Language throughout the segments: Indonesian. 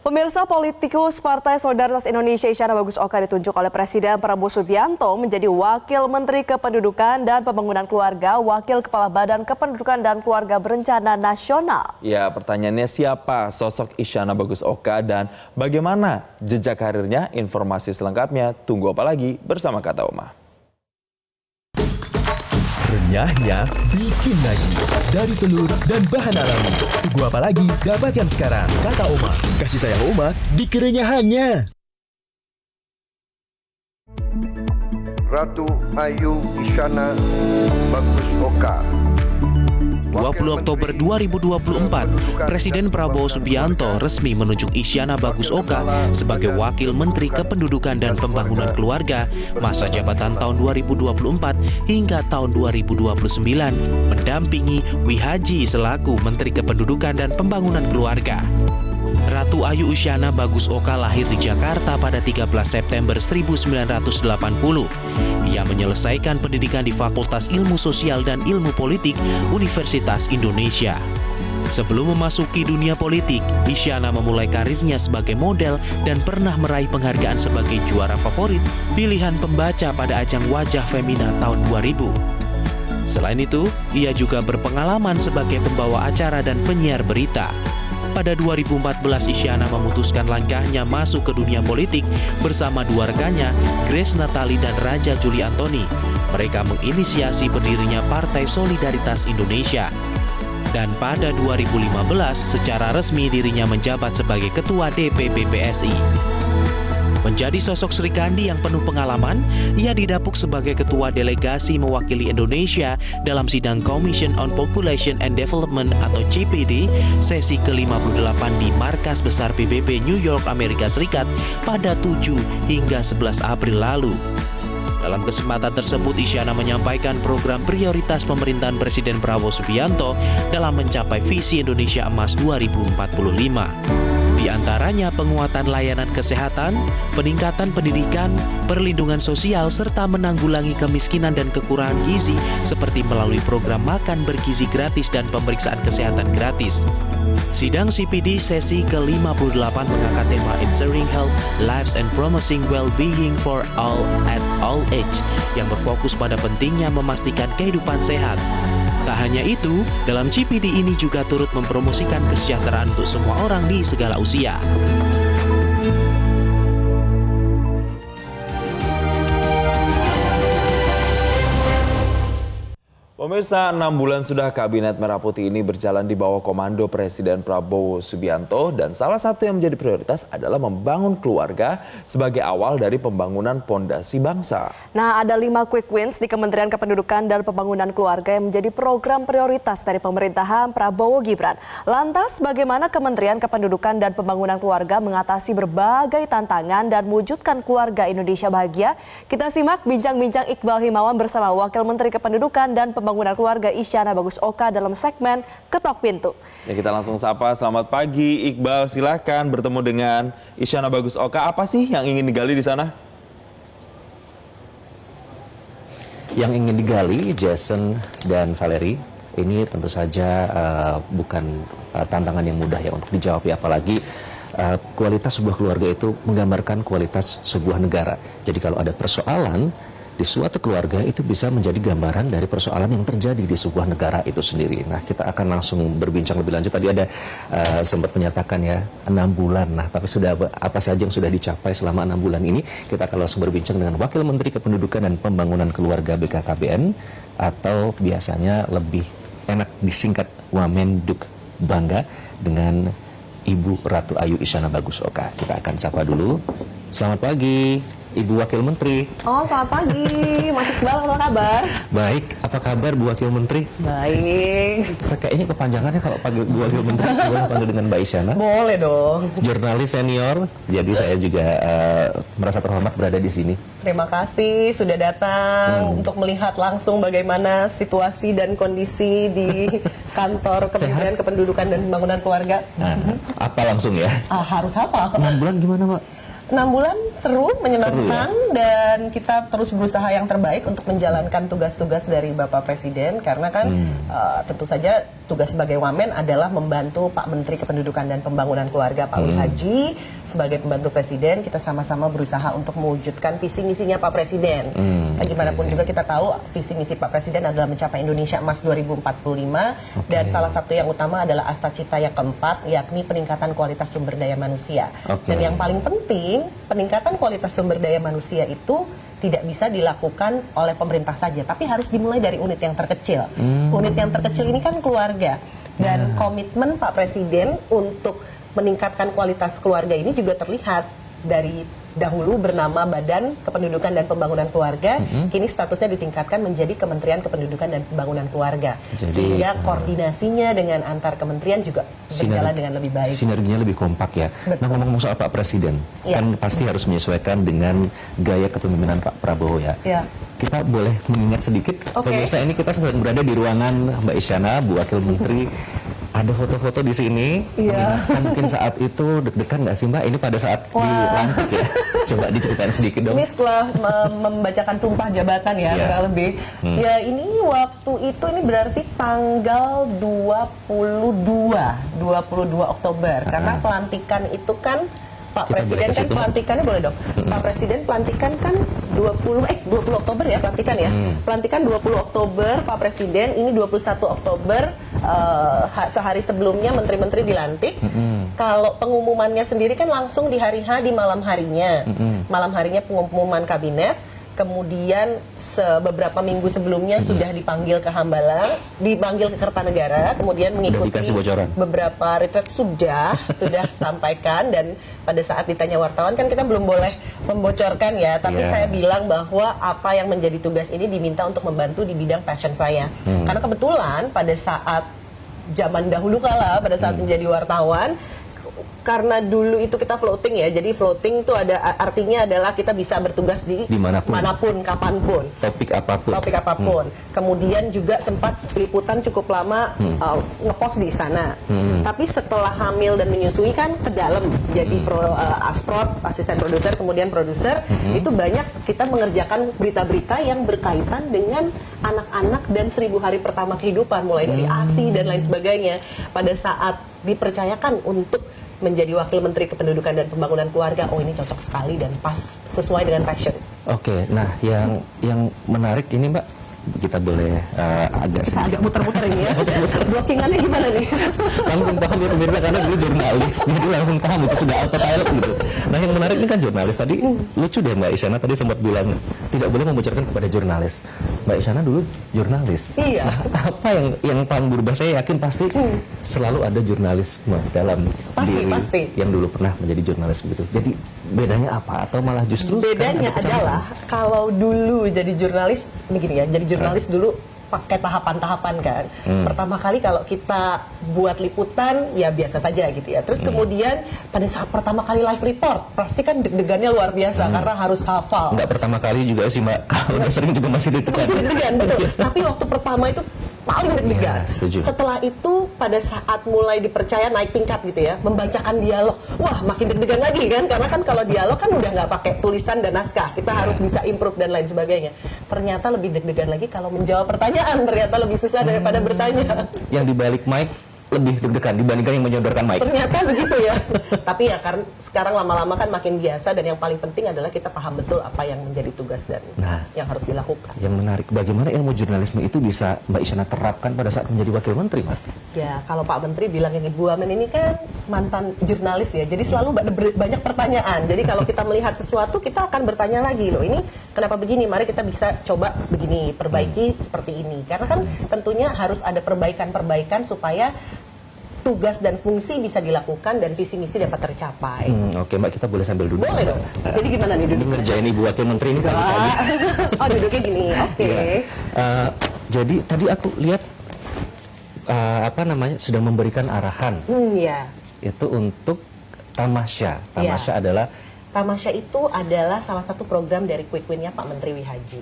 Pemirsa, politikus Partai Solidaritas Indonesia Isyana Bagus Oka ditunjuk oleh Presiden Prabowo Subianto menjadi Wakil Menteri Kependudukan dan Pembangunan Keluarga, Wakil Kepala Badan Kependudukan dan Keluarga Berencana Nasional. Ya, pertanyaannya siapa sosok Isyana Bagus Oka dan bagaimana jejak karirnya? Informasi selengkapnya tunggu apa lagi bersama Kata Oma. Renyahnya bikin lagi dari telur dan bahan alami. Tunggu apa lagi? Dapatkan sekarang. Kata Oma, kasih sayang Oma di kerenyahannya. Ratu Ayu Isyana Bagus Oka. 20 Oktober 2024, Presiden Prabowo Subianto resmi menunjuk Isyana Bagus Oka sebagai Wakil Menteri Kependudukan dan Pembangunan Keluarga masa jabatan tahun 2024 hingga tahun 2029, mendampingi Wihaji selaku Menteri Kependudukan dan Pembangunan Keluarga. Ratu Ayu Isyana Bagus Oka lahir di Jakarta pada 13 September 1980. Ia menyelesaikan pendidikan di Fakultas Ilmu Sosial dan Ilmu Politik Universitas Indonesia. Sebelum memasuki dunia politik, Isyana memulai karirnya sebagai model dan pernah meraih penghargaan sebagai juara favorit pilihan pembaca pada ajang Wajah Femina tahun 2000. Selain itu, ia juga berpengalaman sebagai pembawa acara dan penyiar berita. Pada 2014, Isyana memutuskan langkahnya masuk ke dunia politik bersama dua rekannya, Grace Natali dan Raja Juli Antoni. Mereka menginisiasi berdirinya Partai Solidaritas Indonesia. Dan pada 2015, secara resmi dirinya menjabat sebagai Ketua DPP PSI. Menjadi sosok Sri Kandi yang penuh pengalaman, ia didapuk sebagai Ketua Delegasi mewakili Indonesia dalam sidang Commission on Population and Development atau CPD sesi ke-58 di Markas Besar PBB New York, Amerika Serikat pada 7 hingga 11 April lalu. Dalam kesempatan tersebut, Isyana menyampaikan program prioritas pemerintahan Presiden Prabowo Subianto dalam mencapai visi Indonesia Emas 2045. Di antaranya penguatan layanan kesehatan, peningkatan pendidikan, perlindungan sosial, serta menanggulangi kemiskinan dan kekurangan gizi seperti melalui program makan bergizi gratis dan pemeriksaan kesehatan gratis. Sidang CPD sesi ke-58 mengangkat tema Ensuring Health, Lives and Promoting Well-being for All at All Age yang berfokus pada pentingnya memastikan kehidupan sehat. Tak hanya itu, dalam CPD ini juga turut mempromosikan kesejahteraan untuk semua orang di segala usia. Pemirsa, 6 bulan sudah Kabinet Merah Putih ini berjalan di bawah komando Presiden Prabowo Subianto dan salah satu yang menjadi prioritas adalah membangun keluarga sebagai awal dari pembangunan pondasi bangsa. Nah, ada 5 quick wins di Kementerian Kependudukan dan Pembangunan Keluarga yang menjadi program prioritas dari pemerintahan Prabowo Gibran. Lantas, bagaimana Kementerian Kependudukan dan Pembangunan Keluarga mengatasi berbagai tantangan dan mewujudkan keluarga Indonesia bahagia? Kita simak bincang-bincang Iqbal Himawan bersama Wakil Menteri Kependudukan dan Pembangunan Keluarga Isyana Bagus Oka dalam segmen Ketok Pintu. Ya, kita langsung sapa. Selamat pagi Iqbal, silahkan bertemu dengan Isyana Bagus Oka. Apa sih yang ingin digali di sana? Yang ingin digali, Jason dan Valerie, ini tentu saja bukan tantangan yang mudah ya untuk dijawab, ya, apalagi kualitas sebuah keluarga itu menggambarkan kualitas sebuah negara. Jadi kalau ada persoalan di suatu keluarga itu bisa menjadi gambaran dari persoalan yang terjadi di sebuah negara itu sendiri. Nah, kita akan langsung berbincang lebih lanjut. Tadi ada sempat menyatakan ya 6 bulan. Nah, tapi sudah apa saja yang sudah dicapai selama 6 bulan ini? Kita akan langsung berbincang dengan Wakil Menteri Kependudukan dan Pembangunan Keluarga BKKBN atau biasanya lebih enak disingkat Wamenduk Bangga, dengan Ibu Ratu Ayu Isyana Bagus Oka. Kita akan sapa dulu. Selamat pagi, Ibu Wakil Menteri. Oh, selamat pagi. Mas Iqbal, apa kabar? Baik, apa kabar Bu Wakil Menteri? Baik. Kayaknya kepanjangannya kalau panggil Bu Wakil Menteri, boleh panggil dengan Mbak Isyana? Boleh dong. Jurnalis senior, jadi saya juga merasa terhormat berada di sini. Terima kasih sudah datang untuk melihat langsung bagaimana situasi dan kondisi di kantor Kementerian Kependudukan dan Pembangunan Keluarga. Nah, apa langsung ya? Harus hafal. 6 bulan gimana, Mbak? 6 bulan seru, menyenangkan, Seru, ya? dan kita terus berusaha yang terbaik untuk menjalankan tugas-tugas dari Bapak Presiden, karena kan tentu saja tugas sebagai Wamen adalah membantu Pak Menteri Kependudukan dan Pembangunan Keluarga Pak Wihaji sebagai pembantu Presiden. Kita sama-sama berusaha untuk mewujudkan visi misinya Pak Presiden. Gimana pun juga kita tahu visi misi Pak Presiden adalah mencapai Indonesia Emas 2045 dan salah satu yang utama adalah asta cita yang keempat, yakni peningkatan kualitas sumber daya manusia. Dan yang paling penting, peningkatan kualitas sumber daya manusia itu tidak bisa dilakukan oleh pemerintah saja, tapi harus dimulai dari unit yang terkecil. Unit yang terkecil ini kan keluarga. Dan komitmen Pak Presiden untuk meningkatkan kualitas keluarga ini juga terlihat dari dahulu bernama Badan Kependudukan dan Pembangunan Keluarga, kini statusnya ditingkatkan menjadi Kementerian Kependudukan dan Pembangunan Keluarga. Sehingga koordinasinya dengan antar kementerian juga berjalan dengan lebih baik. Sinerginya lebih kompak ya. Nah, ngomong-ngomong soal Pak Presiden, kan pasti harus menyesuaikan dengan gaya kepemimpinan Pak Prabowo ya. Kita boleh mengingat sedikit, pemirsa, ini kita sedang berada di ruangan Mbak Isyana, Bu Wakil Menteri. Ada foto-foto di sini. Kan mungkin saat itu deg-degan nggak sih Mbak? Ini pada saat dilantik ya. Coba diceritain sedikit dong. Ini setelah membacakan sumpah jabatan ya, kurang lebih. Ya ini waktu itu ini berarti tanggal 22 Oktober. Karena pelantikan itu kan Pak Presiden kan pelantikannya, boleh dong. Pak Presiden pelantikan kan 20 Oktober ya pelantikan ya. Pelantikan 20 Oktober, Pak Presiden ini 21 Oktober, sehari sebelumnya menteri-menteri dilantik. Kalau pengumumannya sendiri kan langsung di hari H, di malam harinya. Malam harinya pengumuman kabinet. Kemudian beberapa minggu sebelumnya sudah dipanggil ke Hambalang, dipanggil ke Kertanegara, kemudian mengikuti beberapa retreat sudah sampaikan, dan pada saat ditanya wartawan kan kita belum boleh membocorkan ya, tapi saya bilang bahwa apa yang menjadi tugas ini diminta untuk membantu di bidang passion saya. Karena kebetulan pada saat zaman dahulu kala, pada saat menjadi wartawan, karena dulu itu kita floating ya, jadi floating itu ada artinya adalah kita bisa bertugas di manapun, kapanpun, topik apapun. Kemudian juga sempat liputan cukup lama ngepost di istana. Tapi setelah hamil dan menyusui kan ke dalam, jadi asprod, asisten produser, kemudian produser, itu banyak kita mengerjakan berita-berita yang berkaitan dengan anak-anak dan 1000 hari pertama kehidupan, mulai dari ASI dan lain sebagainya. Pada saat dipercayakan untuk menjadi Wakil Menteri Kependudukan dan Pembangunan Keluarga, oh ini cocok sekali dan pas, sesuai dengan passion. Oke, nah yang menarik ini Mbak, kita boleh agak muter-muter ini ya. Blockingannya gimana nih? Langsung paham ya pemirsa, karena dulu jurnalis, jadi langsung paham itu sudah autopilot gitu. Nah yang menarik ini kan jurnalis, tadi lucu deh Mbak Isyana tadi sempat bilang tidak boleh membocorkan kepada jurnalis. Mbak Isyana dulu jurnalis. Iya. Nah, apa yang paling berubah, saya yakin pasti selalu ada jurnalisme dalam diri yang dulu pernah menjadi jurnalis begitu. Jadi bedanya apa, atau malah justru bedanya adalah kalau dulu jadi jurnalis begini ya, jadi jurnalis dulu pakai tahapan-tahapan kan. Pertama kali kalau kita buat liputan ya biasa saja gitu ya. Terus kemudian pada saat pertama kali live report pasti kan deg-degannya luar biasa karena harus hafal. Enggak pertama kali juga sih Mbak, kalau udah sering juga masih deg-degan. Masih deg-degan, betul. Tapi waktu pertama itu paling deg-degan. Setelah itu pada saat mulai dipercaya naik tingkat gitu ya, membacakan dialog, wah makin deg-degan lagi kan, karena kan kalau dialog kan udah nggak pakai tulisan dan naskah, kita harus bisa improve dan lain sebagainya. Ternyata lebih deg-degan lagi kalau menjawab pertanyaan, ternyata lebih susah daripada bertanya. Yang di balik mic lebih deg-degan dibandingkan yang menyodorkan mic. Ternyata begitu ya. Tapi ya karena sekarang lama-lama kan makin biasa, dan yang paling penting adalah kita paham betul apa yang menjadi tugas dan yang harus dilakukan. Yang menarik, bagaimana ilmu jurnalisme itu bisa Mbak Isyana terapkan pada saat menjadi Wakil Menteri, Mbak? Ya, kalau Pak Menteri bilang ini, Bu Wamen ini kan mantan jurnalis ya, jadi selalu banyak pertanyaan. Jadi kalau kita melihat sesuatu, kita akan bertanya lagi, loh ini kenapa begini, mari kita bisa coba begini, perbaiki seperti ini. Karena kan tentunya harus ada perbaikan-perbaikan supaya tugas dan fungsi bisa dilakukan dan visi misi dapat tercapai. Oke Mbak, kita boleh sambil duduk. Boleh dong. Jadi gimana nih duduk? Ngerjain Ibu Wakil Menteri ini pagi-pagi. Oh, duduknya gini. Oke. Jadi tadi aku lihat sedang memberikan arahan. Itu untuk Tamasya. Tamasya adalah Tamasya itu adalah salah satu program dari Quick Win-nya Pak Menteri Wihaji.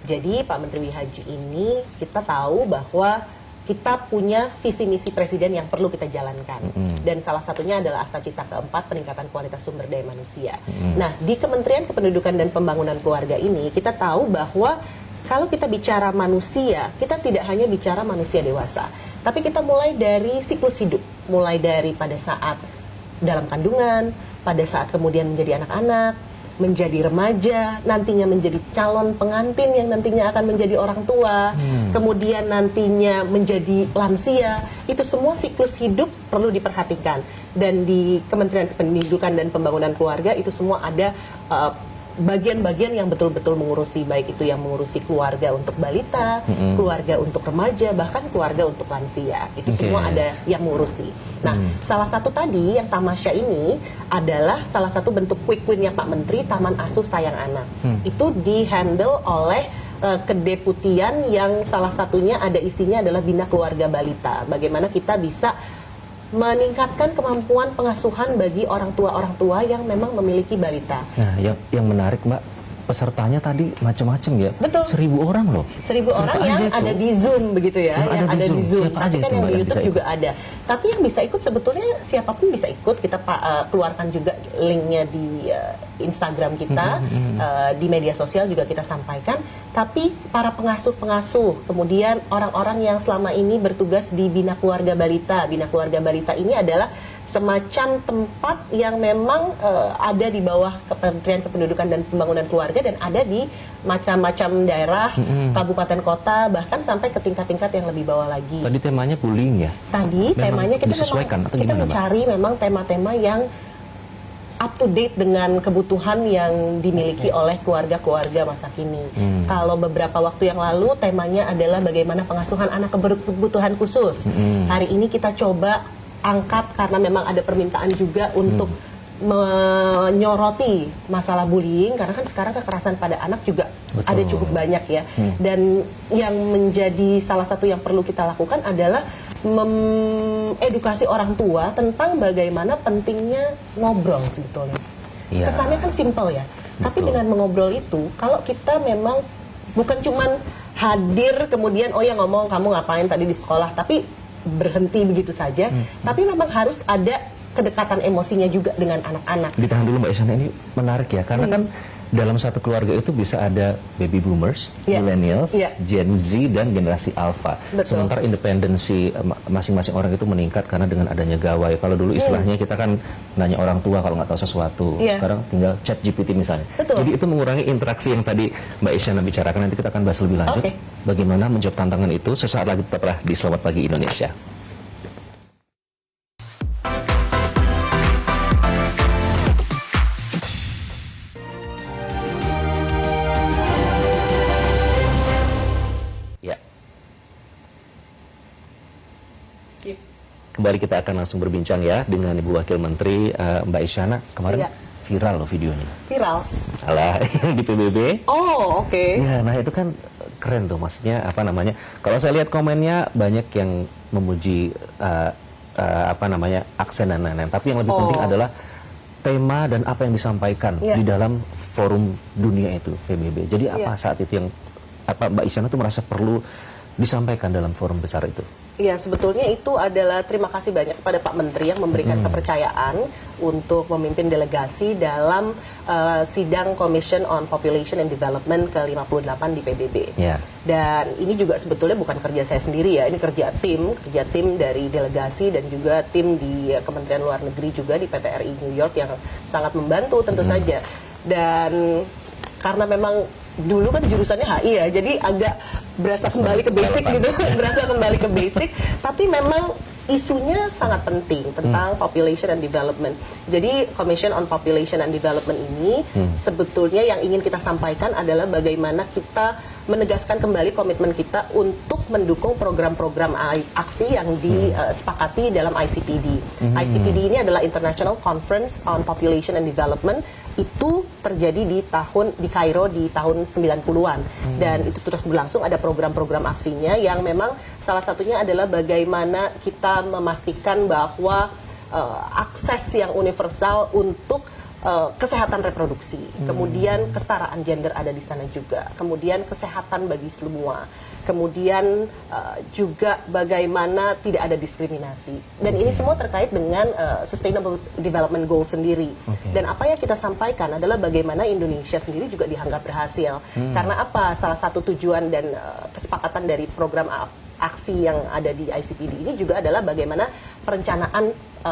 Jadi Pak Menteri Wihaji ini kita tahu bahwa kita punya visi misi presiden yang perlu kita jalankan. Dan salah satunya adalah asta cita keempat, peningkatan kualitas sumber daya manusia. Nah, di Kementerian Kependudukan dan Pembangunan Keluarga ini kita tahu bahwa kalau kita bicara manusia, kita tidak hanya bicara manusia dewasa, Tapi kita mulai dari siklus hidup, mulai dari pada saat dalam kandungan, pada saat kemudian menjadi anak-anak, menjadi remaja, nantinya menjadi calon pengantin yang nantinya akan menjadi orang tua, kemudian nantinya menjadi lansia. Itu semua siklus hidup perlu diperhatikan. Dan di Kementerian Pendidikan dan Pembangunan Keluarga itu semua ada bagian-bagian yang betul-betul mengurusi, baik itu yang mengurusi keluarga untuk balita, keluarga untuk remaja, bahkan keluarga untuk lansia. Itu semua ada yang mengurusi. Nah, salah satu tadi yang Tamasya ini adalah salah satu bentuk quick win-nya Pak Menteri, Taman Asuh Sayang Anak. Itu di-handle oleh kedeputian yang salah satunya ada isinya adalah Bina Keluarga Balita. Bagaimana kita bisa meningkatkan kemampuan pengasuhan bagi orang tua yang memang memiliki balita. Nah, yang menarik Mbak, pesertanya tadi macam-macam ya. Betul. 1000 orang loh. 1000 orang yang ada di Zoom begitu ya, yang ada di Zoom. Siapa Tapi aja kan itu, yang Mbak, di yang YouTube bisa juga ada. Tapi yang bisa ikut sebetulnya siapapun bisa ikut. Kita keluarkan juga linknya di Instagram kita, di media sosial juga kita sampaikan. Tapi para pengasuh-pengasuh, kemudian orang-orang yang selama ini bertugas di Bina Keluarga Balita. Bina Keluarga Balita ini adalah semacam tempat yang memang ada di bawah Kementerian Kependudukan dan Pembangunan Keluarga dan ada di macam-macam daerah, kabupaten kota, bahkan sampai ke tingkat-tingkat yang lebih bawah lagi. Tadi temanya bullying ya? Tadi memang temanya kita mencari memang tema-tema yang up to date dengan kebutuhan yang dimiliki oleh keluarga-keluarga masa kini. Kalau beberapa waktu yang lalu temanya adalah bagaimana pengasuhan anak berkebutuhan khusus. Hari ini kita coba angkat karena memang ada permintaan juga untuk menyoroti masalah bullying, karena kan sekarang kekerasan pada anak juga ada cukup banyak ya. Dan yang menjadi salah satu yang perlu kita lakukan adalah mengedukasi orang tua tentang bagaimana pentingnya ngobrol sebetulnya. Ya. Kesannya kan simpel ya, tapi dengan mengobrol itu, kalau kita memang bukan cuman hadir kemudian oh ya ngomong kamu ngapain tadi di sekolah, tapi berhenti begitu saja, tapi memang harus ada kedekatan emosinya juga dengan anak-anak. Ditahan dulu Mbak Isyana, ini menarik ya, karena kan dalam satu keluarga itu bisa ada baby boomers, millennials, Gen Z, dan generasi alpha. Sementara independensi masing-masing orang itu meningkat karena dengan adanya gawai. Kalau dulu istilahnya kita kan nanya orang tua kalau nggak tahu sesuatu. Sekarang tinggal chat GPT misalnya. Jadi itu mengurangi interaksi yang tadi Mbak Isyana bicarakan. Nanti kita akan bahas lebih lanjut. Bagaimana menjawab tantangan itu sesaat lagi, tetaplah di Selamat Pagi Indonesia. Kembali kita akan langsung berbincang ya dengan Ibu Wakil Menteri Mbak Isyana. Kemarin viral loh videonya. Viral? Salah, di PBB. Oh, oke. Ya, nah itu kan keren tuh, maksudnya apa namanya? Kalau saya lihat komennya banyak yang memuji apa namanya aksen dan lain-lain. Tapi yang lebih penting adalah tema dan apa yang disampaikan di dalam forum dunia itu PBB. Jadi apa saat itu yang apa Mbak Isyana tuh merasa perlu disampaikan dalam forum besar itu? Ya, sebetulnya itu adalah terima kasih banyak kepada Pak Menteri yang memberikan kepercayaan untuk memimpin delegasi dalam sidang Commission on Population and Development ke-58 di PBB. Dan ini juga sebetulnya bukan kerja saya sendiri ya, ini kerja tim dari delegasi dan juga tim di Kementerian Luar Negeri juga di PT RI New York yang sangat membantu tentu saja. Dan karena memang dulu kan jurusannya HI ya, jadi agak berasa kembali ke basic gitu, tapi memang isunya sangat penting tentang population and development. Jadi Commission on Population and Development ini sebetulnya yang ingin kita sampaikan adalah bagaimana kita menegaskan kembali komitmen kita untuk mendukung program-program aksi yang disepakati dalam ICPD. ICPD ini adalah International Conference on Population and Development. Itu terjadi di Kairo di tahun 90-an. Dan itu terus berlangsung, ada program-program aksinya yang memang salah satunya adalah bagaimana kita memastikan bahwa akses yang universal untuk kesehatan reproduksi, kemudian kesetaraan gender ada di sana juga, kemudian kesehatan bagi semua, kemudian juga bagaimana tidak ada diskriminasi, dan ini semua terkait dengan Sustainable Development Goals sendiri. Dan apa yang kita sampaikan adalah bagaimana Indonesia sendiri juga dianggap berhasil, karena apa? Salah satu tujuan dan kesepakatan dari program aksi yang ada di ICPD ini juga adalah bagaimana perencanaan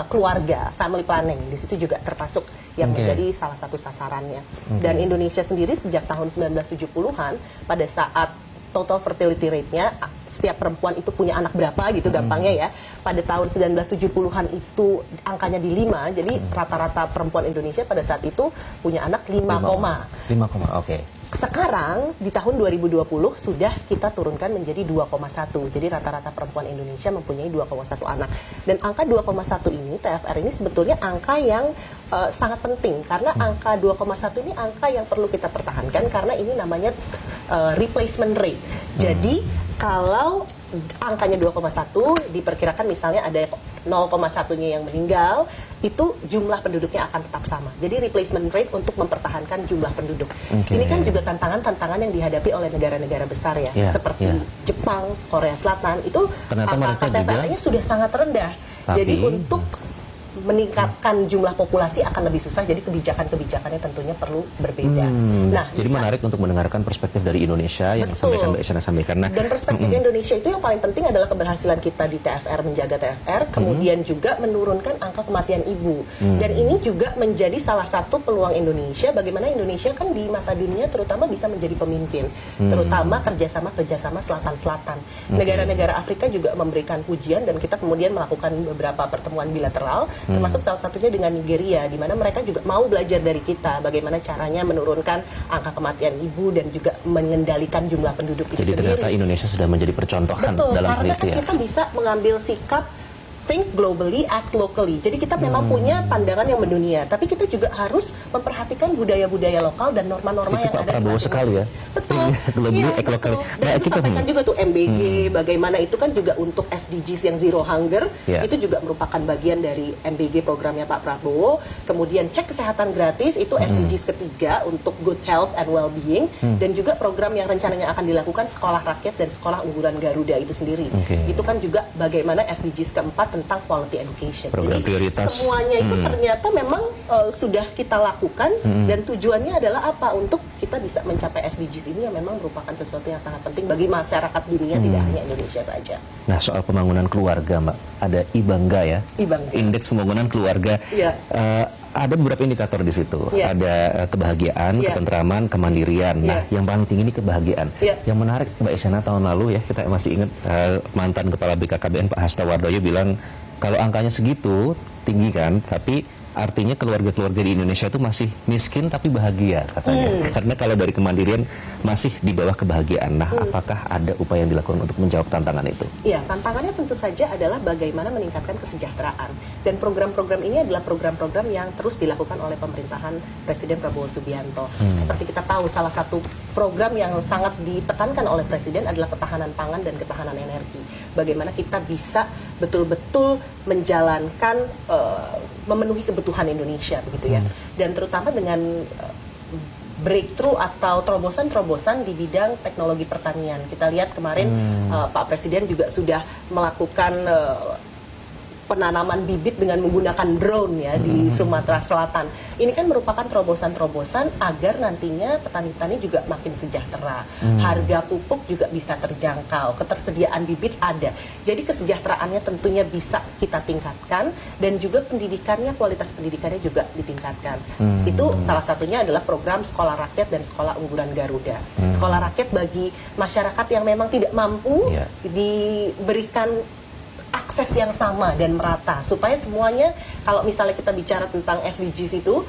keluarga, family planning. Di situ juga termasuk yang menjadi salah satu sasarannya. Dan Indonesia sendiri sejak tahun 1970-an pada saat total fertility rate-nya, setiap perempuan itu punya anak berapa gitu gampangnya ya. Pada tahun 1970-an itu angkanya di 5, jadi rata-rata perempuan Indonesia pada saat itu punya anak 5, oke. Sekarang di tahun 2020 sudah kita turunkan menjadi 2,1. Jadi rata-rata perempuan Indonesia mempunyai 2,1 anak. Dan angka 2,1 ini, TFR ini sebetulnya angka yang sangat penting. Karena angka 2,1 ini angka yang perlu kita pertahankan karena ini namanya replacement rate. Jadi kalau angkanya 2,1 diperkirakan misalnya ada 0,1-nya yang meninggal, itu jumlah penduduknya akan tetap sama. Jadi replacement rate untuk mempertahankan jumlah penduduk. Ini kan juga tantangan-tantangan yang dihadapi oleh negara-negara besar ya, seperti Jepang, Korea Selatan, itu angka TFR-nya sudah sangat rendah. Jadi untuk meningkatkan jumlah populasi akan lebih susah, jadi kebijakan-kebijakannya tentunya perlu berbeda. Nah, jadi menarik untuk mendengarkan perspektif dari Indonesia yang sampaikan Mbak Isyana sampaikan. Dan perspektif Indonesia itu yang paling penting adalah keberhasilan kita di TFR, menjaga TFR, kemudian juga menurunkan angka kematian ibu. Dan ini juga menjadi salah satu peluang Indonesia, bagaimana Indonesia kan di mata dunia terutama bisa menjadi pemimpin, terutama kerjasama selatan-selatan. Negara-negara Afrika juga memberikan pujian dan kita kemudian melakukan beberapa pertemuan bilateral, termasuk salah satunya dengan Nigeria, di mana mereka juga mau belajar dari kita bagaimana caranya menurunkan angka kematian ibu dan juga mengendalikan jumlah penduduk itu sendiri. Jadi ternyata Indonesia sudah menjadi percontohan dalam hal itu ya. Karena kita bisa mengambil sikap think globally, act locally. Jadi kita memang punya pandangan yang mendunia, tapi kita juga harus memperhatikan budaya-budaya lokal dan norma-norma yang ada. Prabowo sekali ya. Betul. Globally, act locally. Dan itu sampaikan juga tuh MBG, bagaimana itu kan juga untuk SDGs yang zero hunger, itu juga merupakan bagian dari MBG programnya Pak Prabowo. Kemudian cek kesehatan gratis, itu SDGs ketiga untuk good health and well-being, dan juga program yang rencananya akan dilakukan sekolah rakyat dan sekolah unggulan Garuda itu sendiri. Itu kan juga bagaimana SDGs keempat tentang quality education. Program jadi prioritas. semuanya itu ternyata memang sudah kita lakukan dan tujuannya adalah apa? Untuk kita bisa mencapai SDGs ini yang memang merupakan sesuatu yang sangat penting bagi masyarakat dunia, tidak hanya Indonesia saja. Nah, soal pembangunan keluarga, Mbak, ada IBANGA ya, Indeks Pembangunan Keluarga. Ada beberapa indikator di situ. Ada kebahagiaan, ketentraman, kemandirian. Nah, yang paling tinggi ini kebahagiaan. Yang menarik, Mbak Isyana, tahun lalu ya, kita masih ingat mantan Kepala BKKBN Pak Hasta Wardoyo bilang kalau angkanya segitu tinggi kan, tapi artinya keluarga-keluarga di Indonesia itu masih miskin tapi bahagia katanya. Karena kalau dari kemandirian masih di bawah kebahagiaan. Nah, apakah ada upaya yang dilakukan untuk menjawab tantangan itu? Iya, tantangannya tentu saja adalah bagaimana meningkatkan kesejahteraan. Dan program-program ini adalah program-program yang terus dilakukan oleh pemerintahan Presiden Prabowo Subianto. Seperti kita tahu, salah satu program yang sangat ditekankan oleh Presiden adalah ketahanan pangan dan ketahanan energi. Bagaimana kita bisa betul-betul menjalankan, memenuhi kebutuhan Indonesia begitu ya. Dan terutama dengan breakthrough atau terobosan-terobosan di bidang teknologi pertanian. Kita lihat kemarin Pak Presiden juga sudah melakukan penanaman bibit dengan menggunakan drone ya di Sumatera Selatan. Ini kan merupakan terobosan-terobosan agar nantinya petani-petani juga makin sejahtera. Harga pupuk juga bisa terjangkau, ketersediaan bibit ada. Jadi kesejahteraannya tentunya bisa kita tingkatkan dan juga pendidikannya, kualitas pendidikannya juga ditingkatkan. Itu salah satunya adalah program Sekolah Rakyat dan Sekolah Unggulan Garuda. Sekolah rakyat bagi masyarakat yang memang tidak mampu diberikan akses yang sama dan merata supaya semuanya, kalau misalnya kita bicara tentang SDGs itu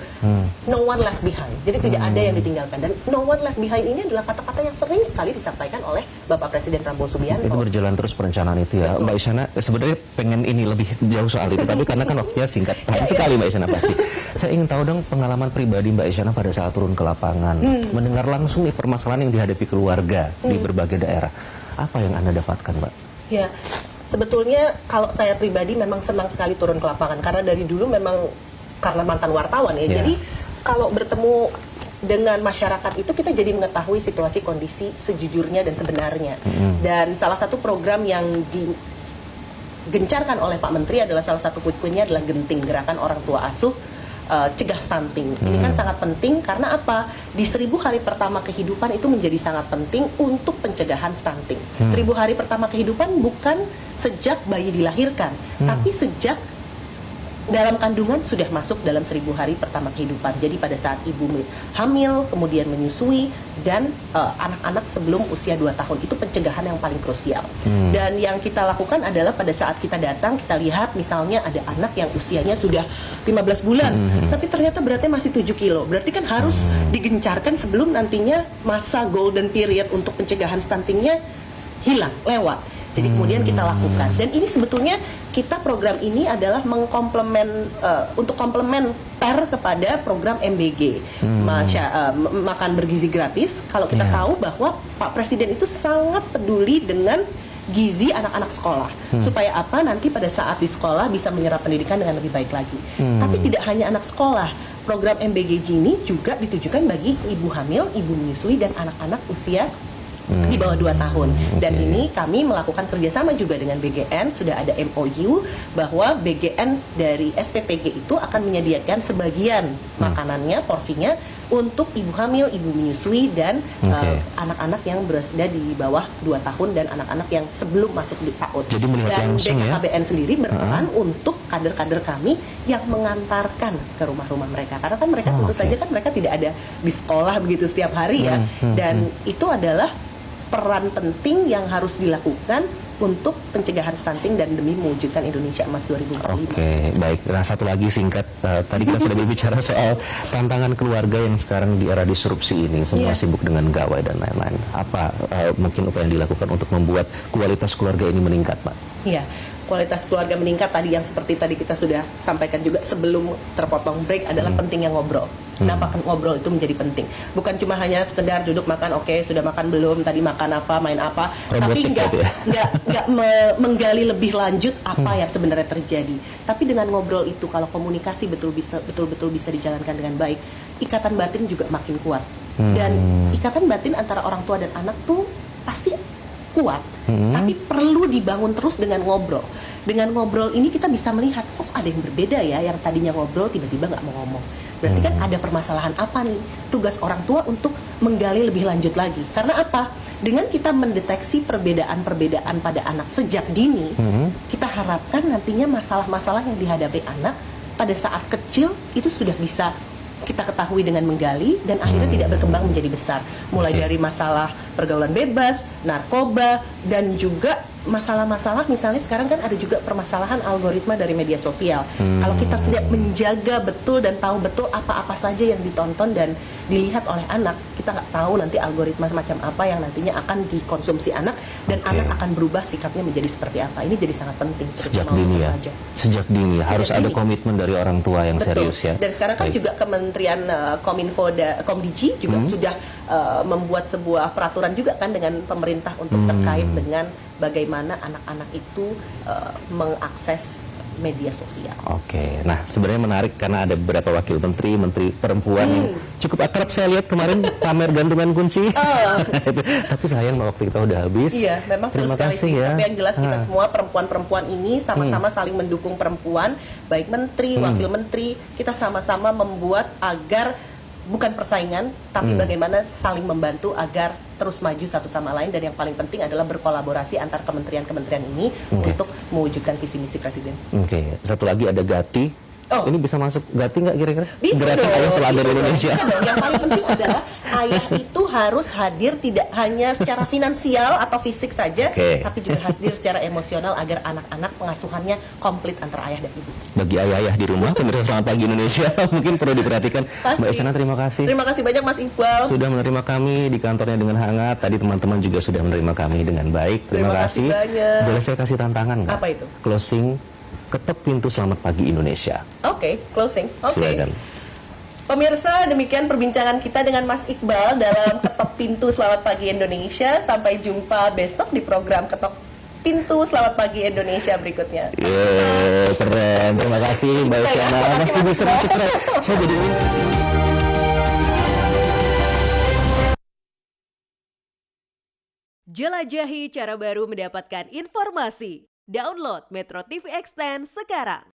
no one left behind, jadi tidak ada yang ditinggalkan. Dan no one left behind ini adalah kata-kata yang sering sekali disampaikan oleh Bapak Presiden Prabowo Subianto. Itu berjalan terus perencanaan itu ya. Betul. Mbak Isyana sebenarnya pengen ini lebih jauh soal itu, tapi karena kan waktunya singkat sekali Mbak Isyana pasti. Saya ingin tahu dong pengalaman pribadi Mbak Isyana pada saat turun ke lapangan, mendengar langsung nih permasalahan yang dihadapi keluarga di berbagai daerah. Apa yang Anda dapatkan, Mbak? Ya, sebetulnya kalau saya pribadi memang senang sekali turun ke lapangan karena dari dulu memang karena mantan wartawan ya. Jadi kalau bertemu dengan masyarakat itu kita jadi mengetahui situasi kondisi sejujurnya dan sebenarnya. Dan salah satu program yang digencarkan oleh Pak Menteri adalah salah satu poinnya adalah genting, gerakan orang tua asuh cegah stunting. Ini kan sangat penting karena apa? Di 1000 hari pertama kehidupan itu menjadi sangat penting untuk pencegahan stunting. 1000 hari pertama kehidupan bukan sejak bayi dilahirkan, tapi sejak dalam kandungan sudah masuk dalam 1000 hari pertama kehidupan. Jadi pada saat ibu hamil, kemudian menyusui, dan anak-anak sebelum usia 2 tahun, itu pencegahan yang paling krusial. Dan yang kita lakukan adalah pada saat kita datang, kita lihat misalnya ada anak yang usianya sudah 15 bulan, tapi ternyata beratnya masih 7 kilo. Berarti kan harus digencarkan sebelum nantinya masa golden period untuk pencegahan stuntingnya hilang, lewat. Jadi kemudian kita lakukan, dan ini sebetulnya kita program ini adalah untuk komplementer kepada program MBG, makan bergizi gratis. Kalau kita tahu bahwa Pak Presiden itu sangat peduli dengan gizi anak-anak sekolah, supaya apa, nanti pada saat di sekolah bisa menyerap pendidikan dengan lebih baik lagi. Tapi tidak hanya anak sekolah, program MBG ini juga ditujukan bagi ibu hamil, ibu menyusui, dan anak-anak usia di bawah 2 tahun. Dan ini kami melakukan kerjasama juga dengan BGN, sudah ada MOU bahwa BGN dari SPPG itu akan menyediakan sebagian makanannya, porsinya untuk ibu hamil, ibu menyusui, dan anak-anak yang berada di bawah 2 tahun dan anak-anak yang sebelum masuk di PAUD. Jadi melihat dan langsung BKKBN sendiri berperan untuk kader-kader kami yang mengantarkan ke rumah-rumah mereka, karena kan mereka tentu saja kan mereka tidak ada di sekolah begitu setiap hari ya, dan itu adalah peran penting yang harus dilakukan untuk pencegahan stunting dan demi mewujudkan Indonesia Emas 2045. Oke, baik. Nah, satu lagi singkat, tadi kita sudah berbicara soal tantangan keluarga yang sekarang di era disrupsi ini, semua sibuk dengan gawai dan lain-lain. Apa mungkin upaya yang dilakukan untuk membuat kualitas keluarga ini meningkat, Pak? Iya, kualitas keluarga meningkat tadi yang seperti tadi kita sudah sampaikan juga sebelum terpotong break adalah pentingnya ngobrol. Kenapa ngobrol itu menjadi penting? Bukan cuma hanya sekedar duduk makan, oke, sudah makan belum, tadi makan apa, main apa, tapi nggak menggali lebih lanjut apa yang sebenarnya terjadi. Tapi dengan ngobrol itu, kalau komunikasi betul-betul bisa dijalankan dengan baik, ikatan batin juga makin kuat. Dan ikatan batin antara orang tua dan anak tuh pasti kuat, tapi perlu dibangun terus dengan ngobrol. Dengan ngobrol ini kita bisa melihat, oh ada yang berbeda ya, yang tadinya ngobrol tiba-tiba nggak mau ngomong. Berarti kan ada permasalahan apa nih? Tugas orang tua untuk menggali lebih lanjut lagi. Karena apa? Dengan kita mendeteksi perbedaan-perbedaan pada anak sejak dini, kita harapkan nantinya masalah-masalah yang dihadapi anak pada saat kecil itu sudah bisa kita ketahui dengan menggali dan akhirnya tidak berkembang menjadi besar. Mulai dari masalah pergaulan bebas, narkoba, dan juga masalah-masalah misalnya sekarang kan ada juga permasalahan algoritma dari media sosial. Kalau kita tidak menjaga betul dan tahu betul apa-apa saja yang ditonton dan dilihat oleh anak, kita nggak tahu nanti algoritma semacam apa yang nantinya akan dikonsumsi anak, dan anak akan berubah sikapnya menjadi seperti apa. Ini jadi sangat penting sejak dini ya. Sejak dini harus ada komitmen dari orang tua yang serius ya. Dan sekarang kan juga Kementerian Kominfo Komdigi juga sudah membuat sebuah peraturan juga kan dengan pemerintah untuk terkait dengan bagaimana anak-anak itu mengakses media sosial. Oke, nah sebenarnya menarik karena ada beberapa wakil menteri perempuan yang cukup akrab saya lihat kemarin pamer gantungan kunci. Tapi sayang waktu kita udah habis. Iya, memang terima sekali kasih sih. ya. Tapi yang jelas kita semua perempuan-perempuan ini sama-sama saling mendukung perempuan, baik menteri, wakil menteri, kita sama-sama membuat agar bukan persaingan, tapi bagaimana saling membantu agar terus maju satu sama lain, dan yang paling penting adalah berkolaborasi antar kementerian-kementerian ini untuk mewujudkan visi misi presiden. Oke, satu lagi ada Gati. Ini bisa masuk Gati nggak kira-kira? Bisa Gerakan dong, Ayah Teladan Indonesia. Bisa dong. Yang paling penting adalah ayah itu harus hadir tidak hanya secara finansial atau fisik saja, tapi juga hadir secara emosional agar anak-anak pengasuhannya komplit antara ayah dan ibu. Bagi ayah-ayah di rumah, pemirsa Selamat Pagi Indonesia, mungkin perlu diperhatikan. Pasti. Mbak Isyana, terima kasih. Terima kasih banyak Mas Iqbal. Sudah menerima kami di kantornya dengan hangat. Tadi teman-teman juga sudah menerima kami dengan baik. Terima kasih. Banyak. Boleh saya kasih tantangan nggak? Apa itu? Closing, ketok pintu Selamat Pagi Indonesia. Oke, closing. Oke. Silakan. Pemirsa, demikian perbincangan kita dengan Mas Iqbal dalam Ketok Pintu Selamat Pagi Indonesia. Sampai jumpa besok di program Ketok Pintu Selamat Pagi Indonesia berikutnya. Keren. Terima kasih Mbak Isyana. Masih bisa masuk keren. Saya jadi Jelajahi cara baru mendapatkan informasi. Download Metro TV Extend sekarang.